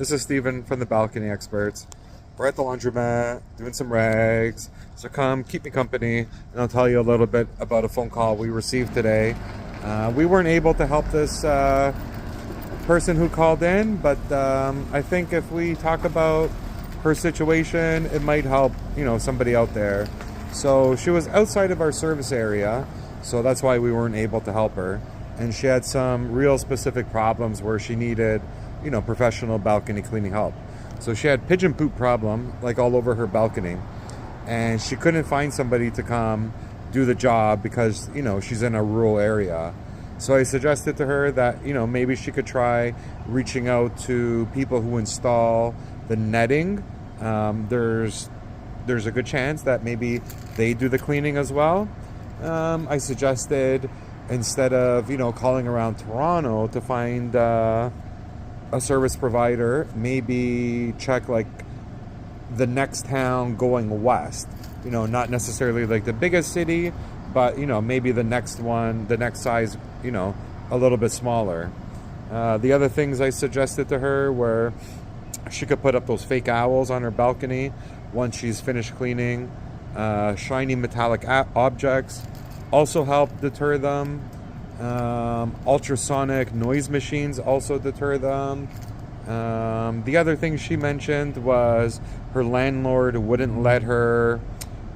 This is Steven from the Balcony Experts. We're at the laundromat doing some rags. So come, keep me company, and I'll tell you a little bit about a phone call we received today. We weren't able to help this person who called in, but I think if we talk about her situation, it might help, somebody out there. So she was outside of our service area, so that's why we weren't able to help her. And she had some real specific problems where she needed, professional balcony cleaning help. So she had pigeon poop problem, like all over her balcony. And she couldn't find somebody to come do the job because, she's in a rural area. So I suggested to her that, maybe she could try reaching out to people who install the netting. There's a good chance that maybe they do the cleaning as well. I suggested, instead of, calling around Toronto to find a service provider, maybe check like the next town going west. Not necessarily like the biggest city, but maybe the next one, the next size, a little bit smaller. The other things I suggested to her were she could put up those fake owls on her balcony once she's finished cleaning. Shiny metallic objects also help deter them. Ultrasonic noise machines also deter them. The other thing she mentioned was her landlord wouldn't let her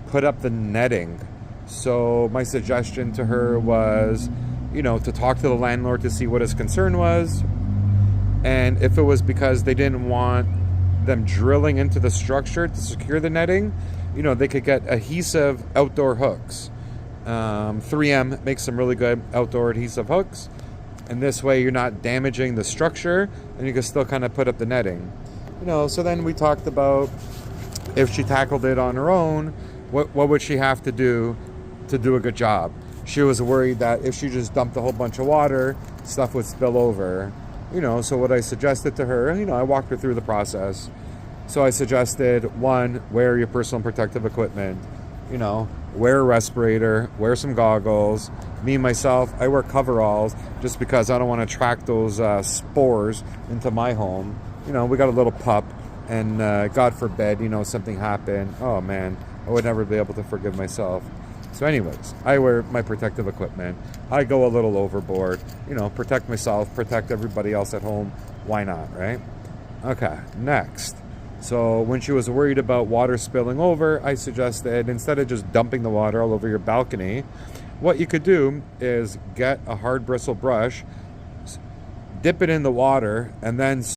put up the netting. So my suggestion to her was, to talk to the landlord to see what his concern was. And if it was because they didn't want them drilling into the structure to secure the netting, they could get adhesive outdoor hooks. 3M makes some really good outdoor adhesive hooks. And this way you're not damaging the structure and you can still kind of put up the netting. So then we talked about if she tackled it on her own, what would she have to do a good job? She was worried that if she just dumped a whole bunch of water, stuff would spill over. So what I suggested to her, I walked her through the process. So I suggested, one, wear your personal protective equipment. Wear a respirator, wear some goggles. Me, myself, I wear coveralls just because I don't want to attract those spores into my home. We got a little pup, and God forbid, something happened. Oh man, I would never be able to forgive myself. So anyways, I wear my protective equipment. I go a little overboard, protect myself, protect everybody else at home. Why not, right? Okay, next. So when she was worried about water spilling over, I suggested, instead of just dumping the water all over your balcony, what you could do is get a hard bristle brush, dip it in the water, and then